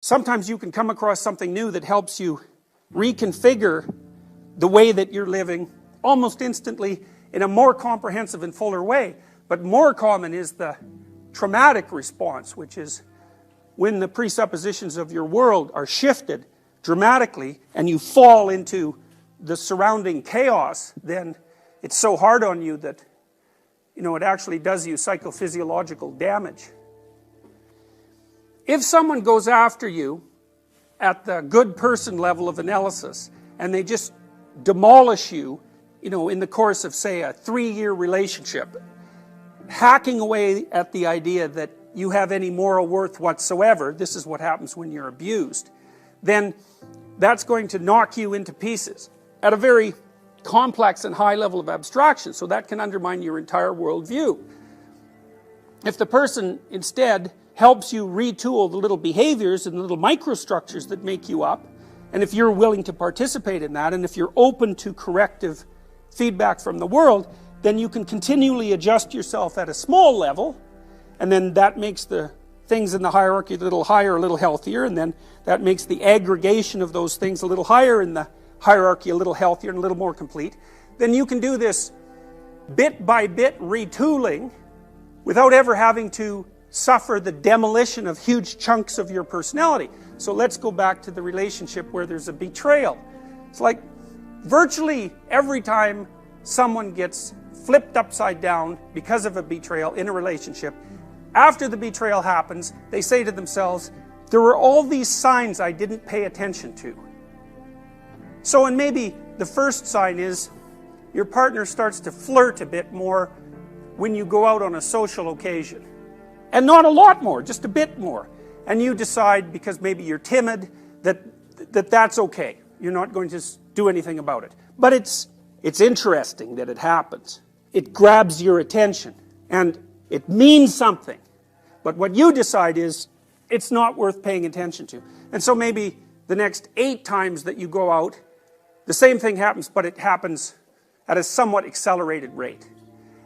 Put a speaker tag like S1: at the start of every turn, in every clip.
S1: Sometimes you can come across something new that helps you reconfigure the way that you're living almost instantly in a more comprehensive and fuller way. But more common is the traumatic response, which is when the presuppositions of your world are shifted dramatically and you fall into the surrounding chaos, then it's so hard on you that, it actually does you psychophysiological damage. If someone goes after you at the good person level of analysis and they just demolish you, in the course of, say, a 3-year relationship, hacking away at the idea that you have any moral worth whatsoever, this is what happens when you're abused, then that's going to knock you into pieces at a very complex and high level of abstraction, so that can undermine your entire worldview. If the person instead helps you retool the little behaviors and the little microstructures that make you up, and if you're willing to participate in that, and if you're open to corrective feedback from the world, then you can continually adjust yourself at a small level, and then that makes the things in the hierarchy a little higher, a little healthier, and then that makes the aggregation of those things a little higher in the hierarchy a little healthier and a little more complete. Then you can do this bit by bit retooling without ever having to suffer the demolition of huge chunks of your personality. So let's go back to the relationship where there's a betrayal. It's like virtually every time someone gets flipped upside down because of a betrayal in a relationship, after the betrayal happens, they say to themselves, there were all these signs I didn't pay attention to. So, and maybe the first sign is your partner starts to flirt a bit more when you go out on a social occasion. And not a lot more, just a bit more. And you decide, because maybe you're timid, that's okay. You're not going to do anything about it. But it's interesting that it happens. It grabs your attention. And it means something. But what you decide is, it's not worth paying attention to. And so maybe the next 8 times that you go out, the same thing happens, but it happens at a somewhat accelerated rate.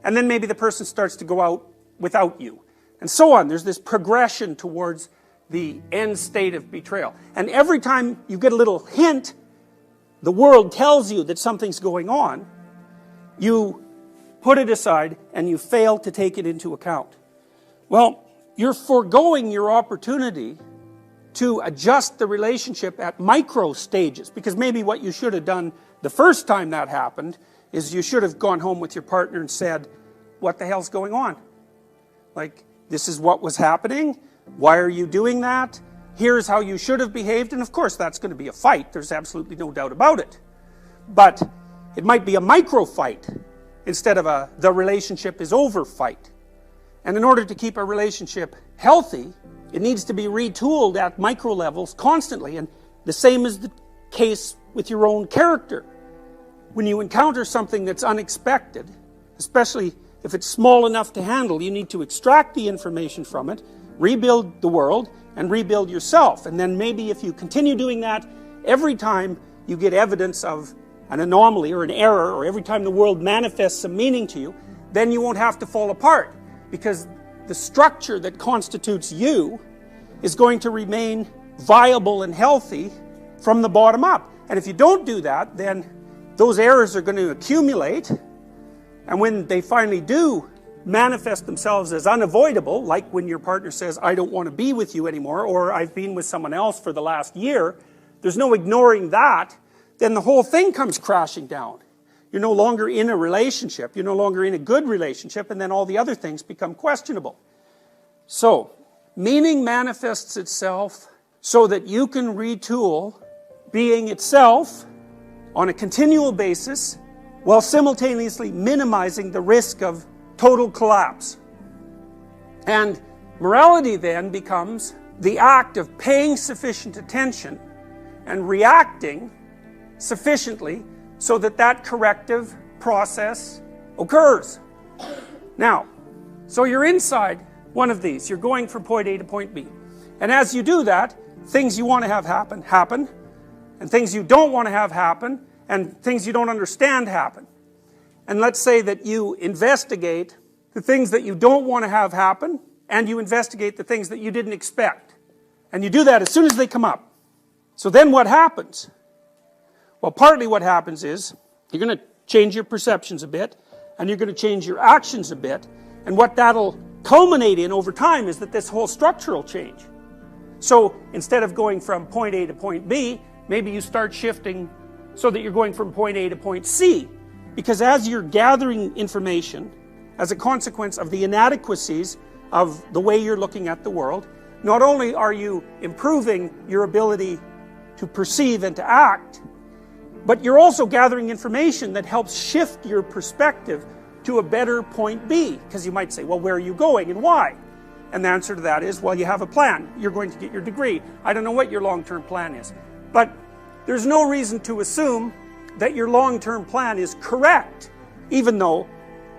S1: And then maybe the person starts to go out without you. And so on. There's this progression towards the end state of betrayal. And every time you get a little hint, the world tells you that something's going on, you put it aside and you fail to take it into account. Well, you're foregoing your opportunity to adjust the relationship at micro stages, because maybe what you should have done the first time that happened is you should have gone home with your partner and said, what the hell's going on? Like, this is what was happening. Why are you doing that? Here's how you should have behaved. And of course that's going to be a fight. There's absolutely no doubt about it. But it might be a micro fight instead of a the relationship is over fight. And in order to keep a relationship healthy, it needs to be retooled at micro levels constantly. And the same is the case with your own character. When you encounter something that's unexpected, especially if it's small enough to handle, you need to extract the information from it, rebuild the world, and rebuild yourself. And then maybe if you continue doing that, every time you get evidence of an anomaly or an error, or every time the world manifests some meaning to you, then you won't have to fall apart. Because the structure that constitutes you is going to remain viable and healthy from the bottom up. And if you don't do that, then those errors are going to accumulate. And when they finally do manifest themselves as unavoidable, like when your partner says, I don't want to be with you anymore, or I've been with someone else for the last year, there's no ignoring that, then the whole thing comes crashing down. You're no longer in a relationship, you're no longer in a good relationship, and then all the other things become questionable. So, meaning manifests itself so that you can retool being itself on a continual basis while simultaneously minimizing the risk of total collapse. And morality then becomes the act of paying sufficient attention and reacting sufficiently so that that corrective process occurs. Now, so you're inside one of these. You're going from point A to point B. And as you do that, things you want to have happen, and things you don't want to have happen, and things you don't understand happen. And let's say that you investigate the things that you don't want to have happen, and you investigate the things that you didn't expect. And you do that as soon as they come up. So then what happens? Well, partly what happens is, you're going to change your perceptions a bit, and you're going to change your actions a bit, and what that'll culminate in over time is that this whole structure will change. So instead of going from point A to point B, maybe you start shifting so that you're going from point A to point C. Because as you're gathering information, as a consequence of the inadequacies of the way you're looking at the world, not only are you improving your ability to perceive and to act, but you're also gathering information that helps shift your perspective to a better point B. Because you might say, well, where are you going and why? And the answer to that is, well, you have a plan. You're going to get your degree. I don't know what your long-term plan is. But there's no reason to assume that your long-term plan is correct, even though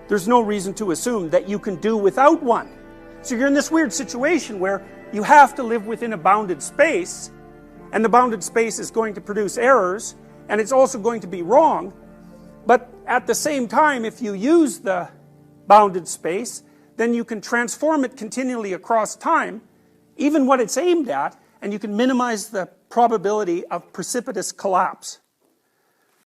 S1: there's no reason to assume that you can do without one. So you're in this weird situation where you have to live within a bounded space, and the bounded space is going to produce errors, and it's also going to be wrong. But at the same time, if you use the bounded space, then you can transform it continually across time, even what it's aimed at, and you can minimize the probability of precipitous collapse.